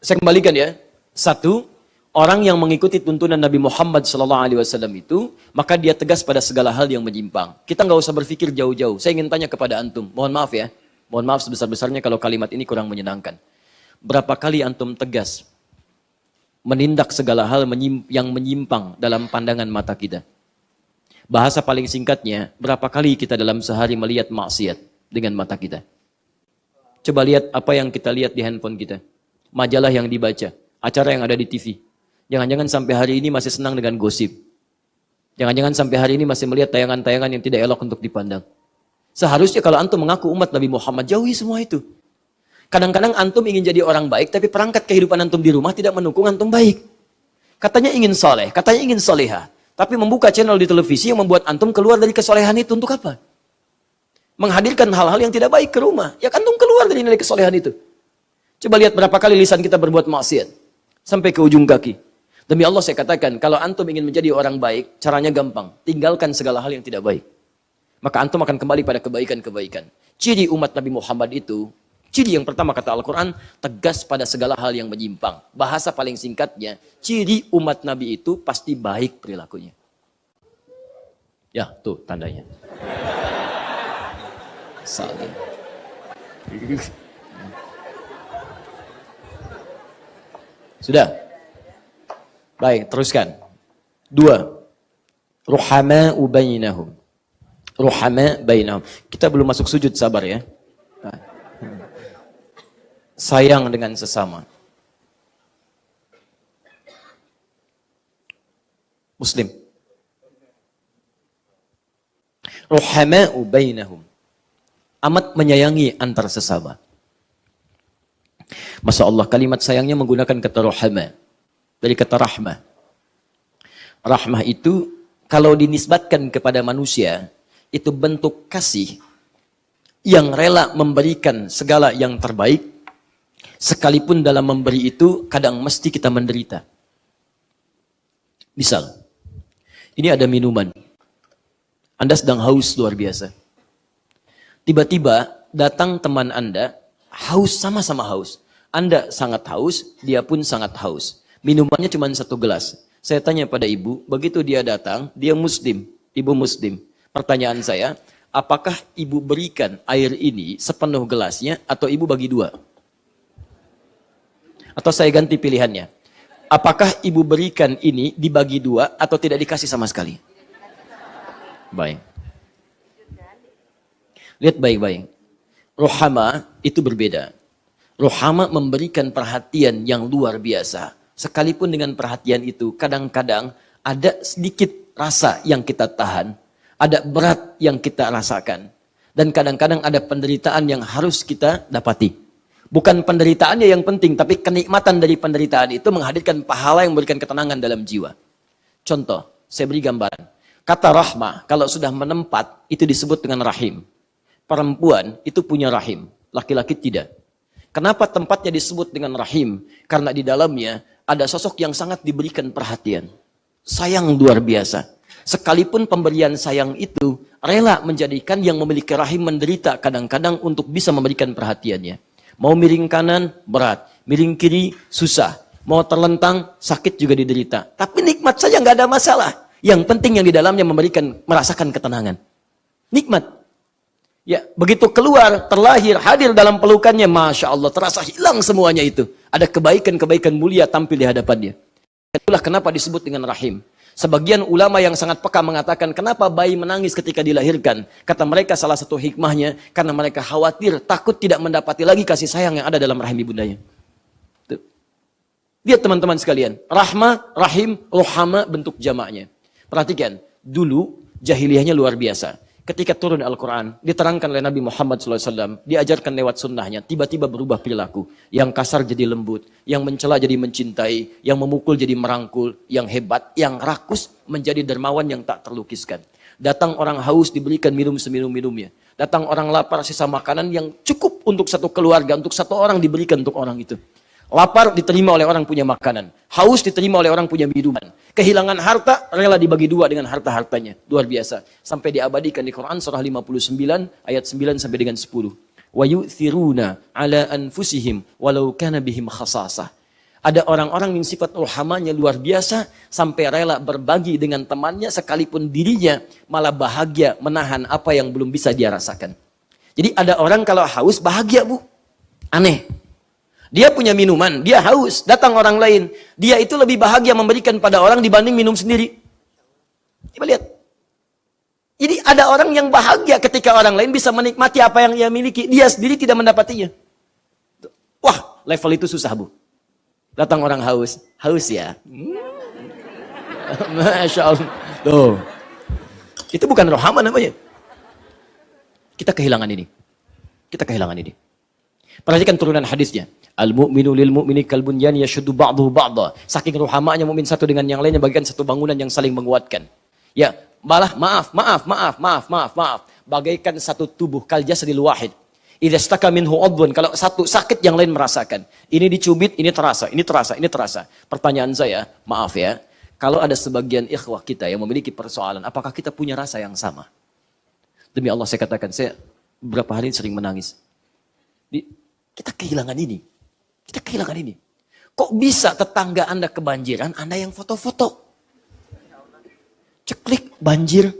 Saya kembalikan ya. Satu, orang yang mengikuti tuntunan Nabi Muhammad SAW itu, maka dia tegas pada segala hal yang menyimpang. Kita nggak usah berpikir jauh-jauh. Saya ingin tanya kepada antum. Mohon maaf ya. Mohon maaf sebesar-besarnya kalau kalimat ini kurang menyenangkan. Berapa kali antum tegas menindak segala hal yang menyimpang dalam pandangan mata kita? Bahasa paling singkatnya, berapa kali kita dalam sehari melihat maksiat dengan mata kita? Coba lihat apa yang kita lihat di handphone kita. Majalah yang dibaca, acara yang ada di TV. Jangan-jangan sampai hari ini masih senang dengan gosip. Jangan-jangan sampai hari ini masih melihat tayangan-tayangan yang tidak elok untuk dipandang. Seharusnya kalau antum mengaku umat Nabi Muhammad, jauhi semua itu. Kadang-kadang antum ingin jadi orang baik, tapi perangkat kehidupan antum di rumah tidak mendukung antum baik. Katanya ingin soleh, katanya ingin soleha. Tapi membuka channel di televisi yang membuat antum keluar dari kesolehan itu untuk apa? Menghadirkan hal-hal yang tidak baik ke rumah. Ya antum keluar dari nilai kesolehan itu. Coba lihat berapa kali lisan kita berbuat maksiat. Sampai ke ujung kaki. Demi Allah saya katakan, kalau antum ingin menjadi orang baik, caranya gampang. Tinggalkan segala hal yang tidak baik. Maka antum akan kembali pada kebaikan-kebaikan. Ciri umat Nabi Muhammad itu, ciri yang pertama kata Al-Quran, tegas pada segala hal yang menyimpang. Bahasa paling singkatnya, ciri umat Nabi itu pasti baik perilakunya. Ya, tuh tandanya. Saling. Sudah? Baik, teruskan. 2. Ruhama'u bainahum. Ruhama' bainahum. Kita belum masuk sujud, sabar ya. Sayang dengan sesama. Muslim. Ruhama'u bainahum. Amat menyayangi antar sesama. Masya Allah, kalimat sayangnya menggunakan kata rohama. Dari kata rahmah. Rahmah itu, kalau dinisbatkan kepada manusia, itu bentuk kasih yang rela memberikan segala yang terbaik, sekalipun dalam memberi itu, kadang mesti kita menderita. Misal, ini ada minuman. Anda sedang haus luar biasa. Tiba-tiba datang teman Anda, haus, sama-sama haus. Anda sangat haus, dia pun sangat haus. Minumannya cuma 1 gelas. Saya tanya pada ibu, begitu dia datang, dia muslim, ibu muslim. Pertanyaan saya, apakah ibu berikan air ini sepenuh gelasnya atau ibu bagi 2? Atau saya ganti pilihannya. Apakah ibu berikan ini dibagi 2 atau tidak dikasih sama sekali? Baik. Lihat baik-baik. Rohama itu berbeda. Rohama memberikan perhatian yang luar biasa. Sekalipun dengan perhatian itu, kadang-kadang ada sedikit rasa yang kita tahan. Ada berat yang kita rasakan. Dan kadang-kadang ada penderitaan yang harus kita dapati. Bukan penderitaannya yang penting, tapi kenikmatan dari penderitaan itu menghadirkan pahala yang memberikan ketenangan dalam jiwa. Contoh, saya beri gambaran. Kata rahmah, kalau sudah menempat, itu disebut dengan rahim. Perempuan itu punya rahim, laki-laki tidak. Kenapa tempatnya disebut dengan rahim? Karena di dalamnya ada sosok yang sangat diberikan perhatian. Sayang luar biasa. Sekalipun pemberian sayang itu rela menjadikan yang memiliki rahim menderita kadang-kadang untuk bisa memberikan perhatiannya. Mau miring kanan, berat. Miring kiri, susah. Mau terlentang, sakit juga diderita. Tapi nikmat saja nggak ada masalah. Yang penting yang di dalamnya merasakan ketenangan. Nikmat. Ya, begitu keluar, terlahir, hadir dalam pelukannya, Masya Allah, terasa hilang semuanya itu. Ada kebaikan-kebaikan mulia tampil di hadapannya. Itulah kenapa disebut dengan rahim. Sebagian ulama yang sangat peka mengatakan, kenapa bayi menangis ketika dilahirkan? Kata mereka salah satu hikmahnya, karena mereka khawatir, takut tidak mendapati lagi kasih sayang yang ada dalam rahim ibundanya. Tuh. Lihat teman-teman sekalian, rahmah, rahim, rohama bentuk jamaknya. Perhatikan, dulu jahiliyahnya luar biasa. Ketika turun Al-Quran, diterangkan oleh Nabi Muhammad SAW, diajarkan lewat sunnahnya, tiba-tiba berubah perilaku. Yang kasar jadi lembut, yang mencela jadi mencintai, yang memukul jadi merangkul, yang hebat, yang rakus menjadi dermawan yang tak terlukiskan. Datang orang haus diberikan minum seminum-minumnya. Datang orang lapar sisa makanan yang cukup untuk satu keluarga, untuk satu orang diberikan untuk orang itu. Lapar diterima oleh orang punya makanan. Haus diterima oleh orang punya minuman. Kehilangan harta, rela dibagi 2 dengan harta-hartanya. Luar biasa. Sampai diabadikan di Quran surah 59 ayat 9 sampai dengan 10. wa yu'thiruna ala anfusihim walau kana bihim khasasah. Ada orang-orang yang sifat ruhamanya luar biasa sampai rela berbagi dengan temannya sekalipun dirinya malah bahagia menahan apa yang belum bisa dia rasakan. Jadi ada orang kalau haus bahagia, Bu. Aneh. Dia punya minuman, dia haus, datang orang lain. Dia itu lebih bahagia memberikan pada orang dibanding minum sendiri. Coba lihat. Jadi ada orang yang bahagia ketika orang lain bisa menikmati apa yang ia miliki. Dia sendiri tidak mendapatinya. Wah, level itu susah, Bu. Datang orang haus. Haus ya? Masya Allah. Tuh. Itu bukan rohama namanya. Kita kehilangan ini. Kita kehilangan ini. Perhatikan turunan hadisnya. Al-mu'minu lil mu'mini kal bunyan yashuddu ba'duhu ba'dha. Saking rohamanya mukmin satu dengan yang lainnya bagaikan satu bangunan yang saling menguatkan. Ya, malah maaf. Bagaikan satu tubuh kal jasadil wahid. Idza staka minhu udhun, kalau satu sakit yang lain merasakan. Ini dicubit, ini terasa, ini terasa, ini terasa. Pertanyaan saya, maaf ya, kalau ada sebagian ikhwah kita yang memiliki persoalan, apakah kita punya rasa yang sama? Demi Allah saya katakan, saya beberapa hari ini sering menangis. Kita kehilangan ini. Kita kehilangan ini. Kok bisa tetangga Anda kebanjiran, Anda yang foto-foto? Ceklik, banjir.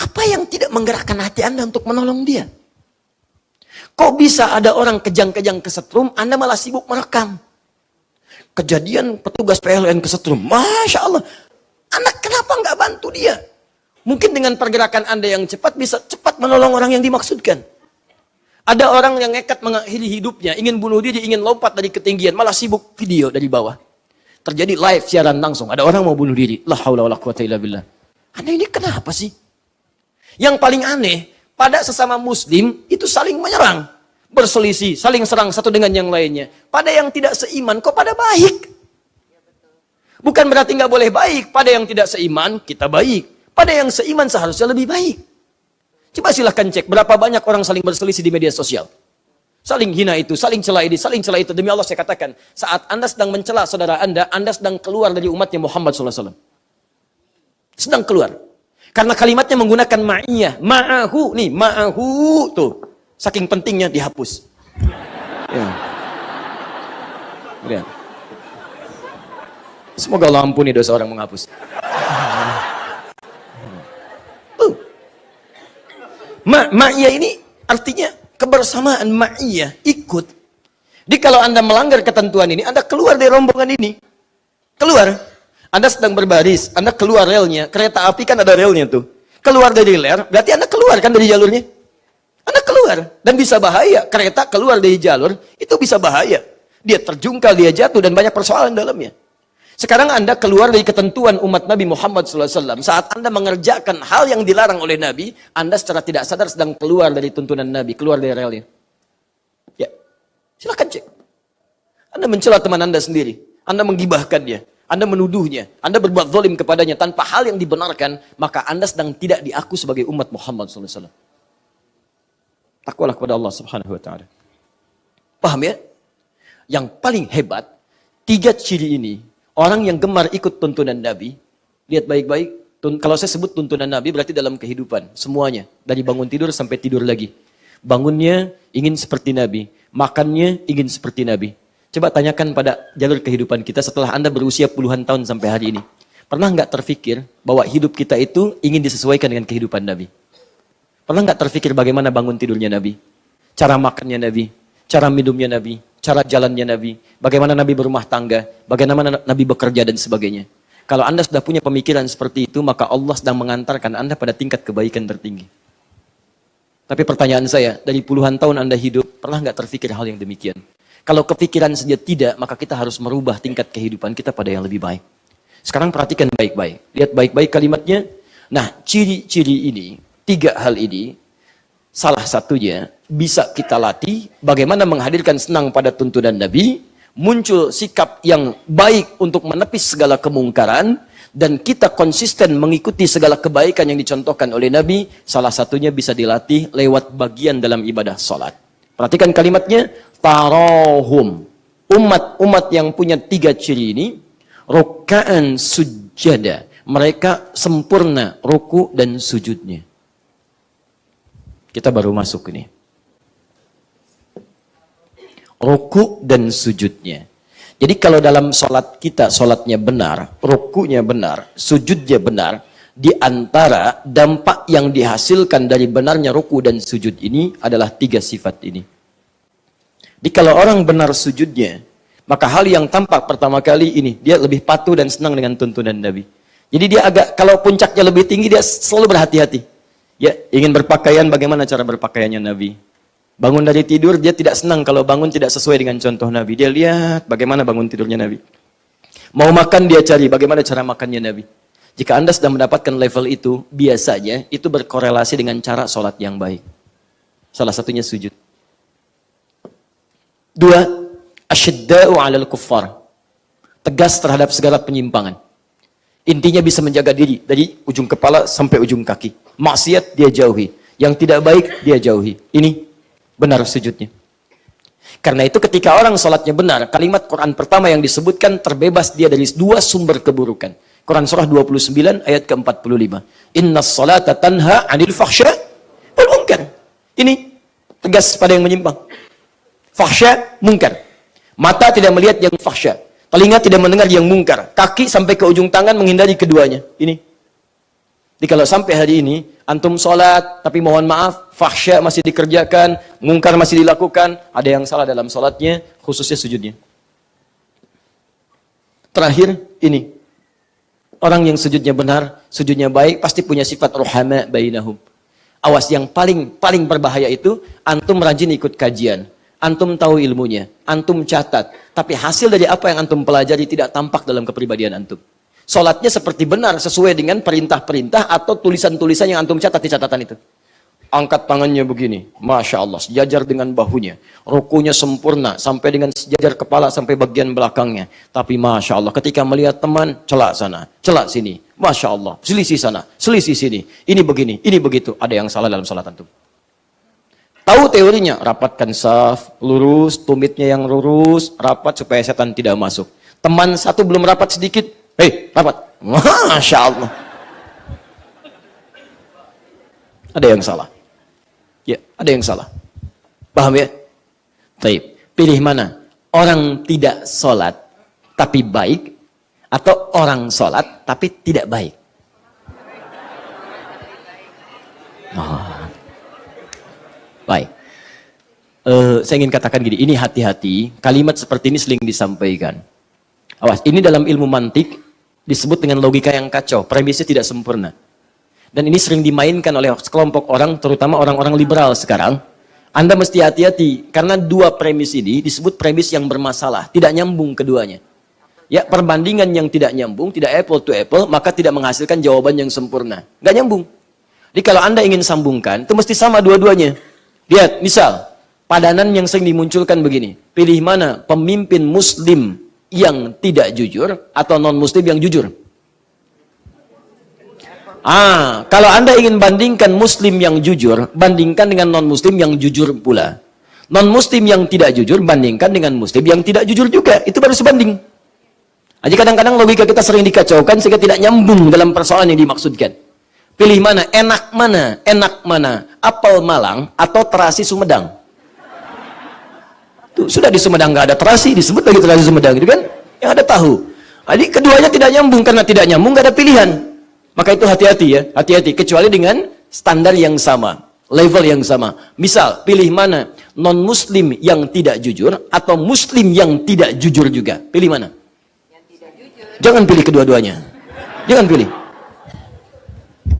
Apa yang tidak menggerakkan hati Anda untuk menolong dia? Kok bisa ada orang kejang-kejang kesetrum, Anda malah sibuk merekam? Kejadian petugas PLN kesetrum, Masya Allah. Anda kenapa nggak bantu dia? Mungkin dengan pergerakan Anda yang cepat, bisa cepat menolong orang yang dimaksudkan. Ada orang yang nekat mengakhiri hidupnya, ingin bunuh diri, ingin lompat dari ketinggian, malah sibuk video dari bawah. Terjadi live siaran langsung, ada orang mau bunuh diri. La haula wala quwata illa billah. Anda ini kenapa sih? Yang paling aneh, pada sesama muslim itu saling menyerang, berselisih, saling serang satu dengan yang lainnya. Pada yang tidak seiman, kok pada baik? Bukan berarti nggak boleh baik. Pada yang tidak seiman, kita baik. Pada yang seiman seharusnya lebih baik. Coba silahkan cek, berapa banyak orang saling berselisih di media sosial. Saling hina itu, saling celah ini, saling celah itu. Demi Allah saya katakan, saat Anda sedang mencela saudara Anda sedang keluar dari umatnya Muhammad SAW. Sedang keluar. Karena kalimatnya menggunakan ma'iyah. Ma'ahu. Nih, ma'ahu. Tuh. Saking pentingnya dihapus. Ya. Lihat. Semoga Allah ampuni dosa orang menghapus. Tuh. Ma'iyah ini artinya kebersamaan ma'iyah. Ikut. Jadi kalau Anda melanggar ketentuan ini, Anda keluar dari rombongan ini. Keluar. Anda sedang berbaris, Anda keluar relnya. Kereta api kan ada relnya tuh. Keluar dari rel, berarti Anda keluar kan dari jalurnya. Anda keluar. Dan bisa bahaya. Kereta keluar dari jalur, itu bisa bahaya. Dia terjungkal, dia jatuh, dan banyak persoalan dalamnya. Sekarang Anda keluar dari ketentuan umat Nabi Muhammad SAW. Saat Anda mengerjakan hal yang dilarang oleh Nabi, Anda secara tidak sadar sedang keluar dari tuntunan Nabi, keluar dari relnya. Ya, silakan cek. Anda mencela teman Anda sendiri. Anda menggibahkan dia. Anda menuduhnya, Anda berbuat zalim kepadanya tanpa hal yang dibenarkan, maka Anda sedang tidak diaku sebagai umat Muhammad SAW. Takwalah kepada Allah Subhanahu Wa Taala. Paham ya? Yang paling hebat, 3 ciri ini, orang yang gemar ikut tuntunan Nabi, lihat baik-baik, kalau saya sebut tuntunan Nabi berarti dalam kehidupan, semuanya, dari bangun tidur sampai tidur lagi. Bangunnya ingin seperti Nabi, makannya ingin seperti Nabi. Coba tanyakan pada jalur kehidupan kita setelah Anda berusia puluhan tahun sampai hari ini. Pernah nggak terfikir bahwa hidup kita itu ingin disesuaikan dengan kehidupan Nabi? Pernah nggak terfikir bagaimana bangun tidurnya Nabi? Cara makannya Nabi? Cara minumnya Nabi? Cara jalannya Nabi? Bagaimana Nabi berumah tangga? Bagaimana Nabi bekerja dan sebagainya? Kalau Anda sudah punya pemikiran seperti itu, maka Allah sedang mengantarkan Anda pada tingkat kebaikan tertinggi. Tapi pertanyaan saya, dari puluhan tahun Anda hidup, pernah nggak terfikir hal yang demikian? Kalau kepikiran saja tidak, maka kita harus merubah tingkat kehidupan kita pada yang lebih baik. Sekarang perhatikan baik-baik. Lihat baik-baik kalimatnya. Nah, ciri-ciri ini, 3 hal ini, salah satunya bisa kita latih bagaimana menghadirkan senang pada tuntunan Nabi, muncul sikap yang baik untuk menepis segala kemungkaran, dan kita konsisten mengikuti segala kebaikan yang dicontohkan oleh Nabi. Salah satunya bisa dilatih lewat bagian dalam ibadah sholat. Perhatikan kalimatnya, tarahum. Umat-umat yang punya 3 ciri ini, ruka'an sujada. Mereka sempurna ruku dan sujudnya. Kita baru masuk ini. Ruku dan sujudnya. Jadi kalau dalam sholat kita, sholatnya benar, rukunya benar, sujudnya benar, di antara dampak yang dihasilkan dari benarnya ruku dan sujud ini adalah 3 sifat ini. Jadi kalau orang benar sujudnya, maka hal yang tampak pertama kali ini, dia lebih patuh dan senang dengan tuntunan Nabi. Jadi dia agak, kalau puncaknya lebih tinggi, dia selalu berhati-hati. Ya, ingin berpakaian, bagaimana cara berpakaiannya Nabi? Bangun dari tidur, dia tidak senang kalau bangun tidak sesuai dengan contoh Nabi. Dia lihat bagaimana bangun tidurnya Nabi. Mau makan, dia cari bagaimana cara makannya Nabi. Jika Anda sudah mendapatkan level itu, biasanya itu berkorelasi dengan cara sholat yang baik. Salah satunya sujud. 2, asyidda'u 'alal kuffar. Tegas terhadap segala penyimpangan. Intinya bisa menjaga diri dari ujung kepala sampai ujung kaki. Maksiat dia jauhi, yang tidak baik dia jauhi. Ini benar sujudnya. Karena itu ketika orang sholatnya benar, kalimat Quran pertama yang disebutkan terbebas dia dari 2 sumber keburukan. Quran surah 29 ayat ke-45. Inna sholata tanha 'anil fahsya wal munkar. Ini tegas pada yang menyimpang. Fahsya, munkar. Mata tidak melihat yang fahsya, telinga tidak mendengar yang mungkar, kaki sampai ke ujung tangan menghindari keduanya. Ini. Jadi kalau sampai hari ini, antum sholat, tapi mohon maaf, fahsya masih dikerjakan, mungkar masih dilakukan, ada yang salah dalam sholatnya, khususnya sujudnya. Terakhir, ini. Orang yang sujudnya benar, sujudnya baik, pasti punya sifat ruhama bainahum. Awas, yang paling berbahaya itu, antum rajin ikut kajian. Antum tahu ilmunya, antum catat, tapi hasil dari apa yang antum pelajari tidak tampak dalam kepribadian antum. Sholatnya seperti benar sesuai dengan perintah-perintah atau tulisan-tulisan yang antum catat di catatan itu. Angkat tangannya begini, Masya Allah, sejajar dengan bahunya. Rukunya sempurna, sampai dengan sejajar kepala sampai bagian belakangnya. Tapi Masya Allah, ketika melihat teman, celak sana, celak sini. Masya Allah, selisih sana, selisih sini. Ini begini, ini begitu. Ada yang salah dalam sholat antum. Tahu teorinya, rapatkan saf, lurus, tumitnya yang lurus, rapat supaya setan tidak masuk. Teman satu belum rapat sedikit, hei, rapat. Masya Allah. Ada yang salah. Ya, ada yang salah. Paham ya? Baik. Pilih mana? Orang tidak sholat, tapi baik, atau orang sholat, tapi tidak baik? Oh. Baik. Saya ingin katakan gini, ini hati-hati, kalimat seperti ini sering disampaikan. Awas, ini dalam ilmu mantik disebut dengan logika yang kacau, premisnya tidak sempurna. Dan ini sering dimainkan oleh sekelompok orang, terutama orang-orang liberal sekarang. Anda mesti hati-hati, karena 2 premis ini disebut premis yang bermasalah, tidak nyambung keduanya. Ya, perbandingan yang tidak nyambung, tidak apple to apple, maka tidak menghasilkan jawaban yang sempurna. Nggak nyambung. Jadi kalau Anda ingin sambungkan, itu mesti sama dua-duanya. Lihat, misal, padanan yang sering dimunculkan begini. Pilih mana pemimpin muslim yang tidak jujur atau non-muslim yang jujur? Kalau Anda ingin bandingkan muslim yang jujur, bandingkan dengan non-muslim yang jujur pula. Non-muslim yang tidak jujur, bandingkan dengan muslim yang tidak jujur juga. Itu baru sebanding. Jadi kadang-kadang logika kita sering dikacaukan sehingga tidak nyambung dalam persoalan yang dimaksudkan. Pilih mana? Enak mana? Enak mana? Apel Malang atau terasi Sumedang? Tuh, sudah di Sumedang nggak ada terasi, disebut lagi terasi Sumedang, gitu kan? Yang ada tahu. Jadi keduanya tidak nyambung, karena tidak nyambung nggak ada pilihan. Maka itu hati-hati ya, hati-hati. Kecuali dengan standar yang sama, level yang sama. Misal, pilih mana? Non-muslim yang tidak jujur atau muslim yang tidak jujur juga? Pilih mana? Yang tidak jujur. Jangan pilih kedua-duanya. Jangan pilih.